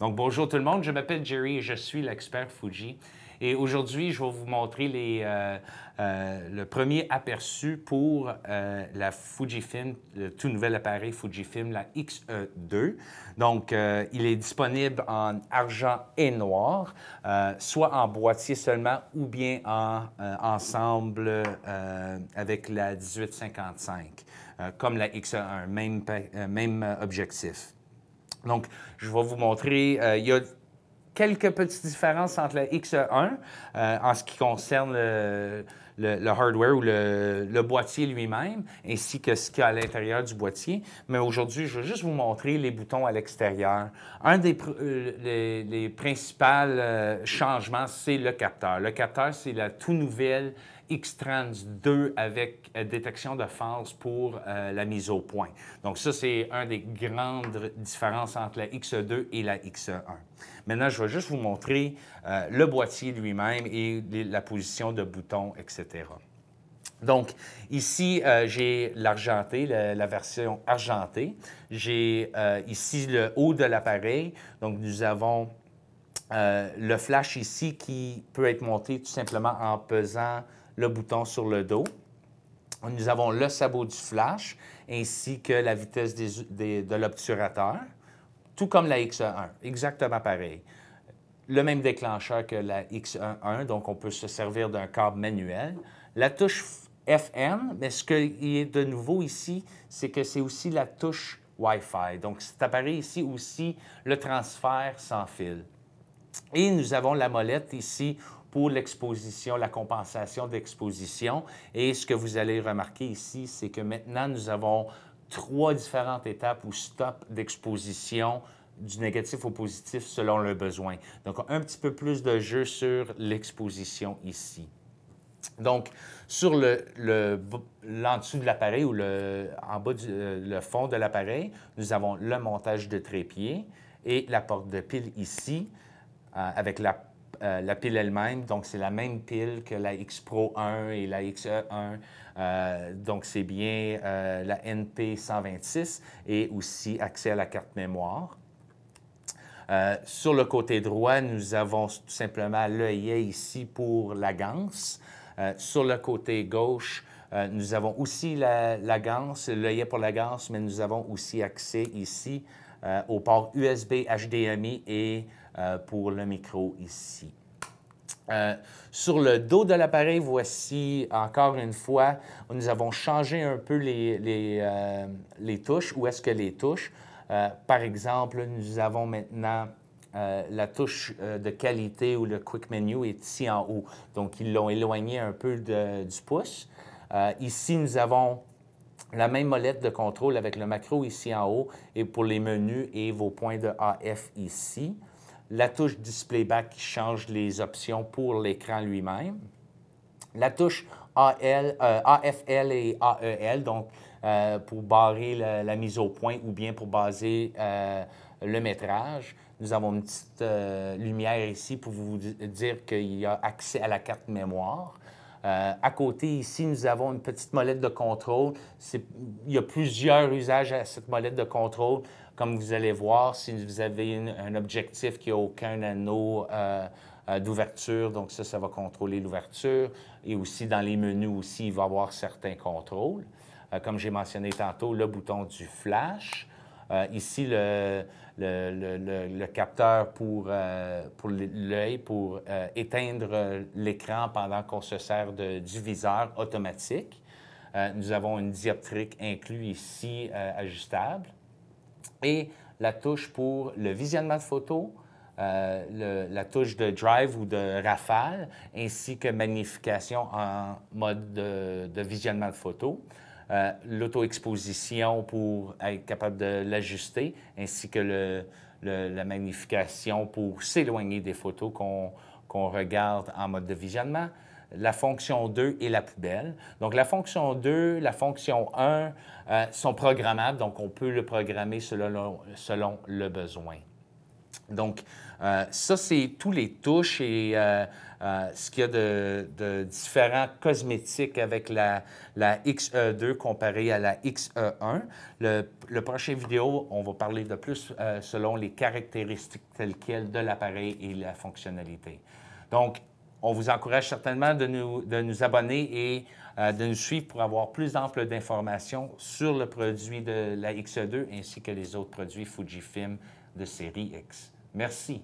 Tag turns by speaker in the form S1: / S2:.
S1: Donc, bonjour tout le monde, je m'appelle Jerry et je suis l'expert Fuji. Et aujourd'hui, je vais vous montrer le premier aperçu pour la Fujifilm, le tout nouvel appareil Fujifilm, la X-E2. Donc, il est disponible en argent et noir, soit en boîtier seulement ou bien en ensemble avec la 1855, comme la X-E1, même objectif. Donc, je vais vous montrer, il y a quelques petites différences entre la X1 en ce qui concerne le hardware ou le boîtier lui-même, ainsi que ce qu'il y a à l'intérieur du boîtier. Mais aujourd'hui, je vais juste vous montrer les boutons à l'extérieur. Un les principaux changements, c'est le capteur. Le capteur, c'est la tout nouvelle X-Trans 2 avec détection de phase pour la mise au point. Donc ça, c'est une des grandes différences entre la X2 et la X1. Maintenant, je vais juste vous montrer le boîtier lui-même et la position de boutons, etc. Donc, ici, j'ai l'argenté, la version argentée. J'ai ici le haut de l'appareil. Donc, nous avons le flash ici qui peut être monté tout simplement en pesant le bouton sur le dos. Nous avons le sabot du flash ainsi que la vitesse de l'obturateur, tout comme la X1, exactement pareil. Le même déclencheur que la X1, donc on peut se servir d'un câble manuel. La touche FN, mais ce qui est de nouveau ici, c'est que c'est aussi la touche Wi-Fi. Donc cet appareil ici aussi, le transfert sans fil. Et nous avons la molette ici pour l'exposition, la compensation d'exposition. Et ce que vous allez remarquer ici, c'est que maintenant, nous avons 3 différentes étapes ou stops d'exposition du négatif au positif selon le besoin. Donc, un petit peu plus de jeu sur l'exposition ici. Donc, sur l'en-dessous de l'appareil ou en bas le fond de l'appareil, nous avons le montage de trépied et la porte de pile ici, avec la pile elle-même. Donc, c'est la même pile que la X Pro 1 et la XE1. Donc, c'est bien la NP126 et aussi accès à la carte mémoire. Sur le côté droit, nous avons tout simplement l'œillet ici pour la ganse. Sur le côté gauche, nous avons aussi la ganse, l'œillet pour la ganse, mais nous avons aussi accès ici au port USB HDMI et pour le micro ici. Sur le dos de l'appareil, voici encore une fois, nous avons changé un peu les touches. Où est-ce que les touches? Par exemple, nous avons maintenant la touche de qualité ou le Quick Menu est ici en haut. Donc, ils l'ont éloigné un peu du pouce. Ici, nous avons la même molette de contrôle avec le macro ici en haut et pour les menus et vos points de AF ici. La touche Display Back qui change les options pour l'écran lui-même. La touche AFL et AEL, donc pour barrer la mise au point ou bien pour baser le métrage. Nous avons une petite lumière ici pour vous dire qu'il y a accès à la carte mémoire. À côté, ici, nous avons une petite molette de contrôle. Il y a plusieurs usages à cette molette de contrôle. Comme vous allez voir, si vous avez un objectif qui n'a aucun anneau d'ouverture, donc ça va contrôler l'ouverture. Et aussi, dans les menus aussi, il va y avoir certains contrôles. Comme j'ai mentionné tantôt, le bouton du flash. Ici, le capteur pour l'œil, pour éteindre l'écran pendant qu'on se sert du viseur automatique. Nous avons une dioptrique inclue ici, ajustable. Et la touche pour le visionnement de photos, la touche de drive ou de rafale, ainsi que magnification en mode de visionnement de photos. L'auto-exposition pour être capable de l'ajuster, ainsi que la magnification pour s'éloigner des photos qu'on regarde en mode de visionnement. La fonction 2 et la poubelle. Donc, la fonction 2, la fonction 1 sont programmables, donc on peut le programmer selon le besoin. Donc, ça, c'est tous les touches et ce qu'il y a de différents cosmétiques avec la XE2 comparée à la XE1. Le prochain vidéo, on va parler de plus selon les caractéristiques telles quelles de l'appareil et la fonctionnalité. Donc, on vous encourage certainement de nous abonner et de nous suivre pour avoir plus d'ample d'informations sur le produit de la XE2 ainsi que les autres produits Fujifilm de série X. Merci.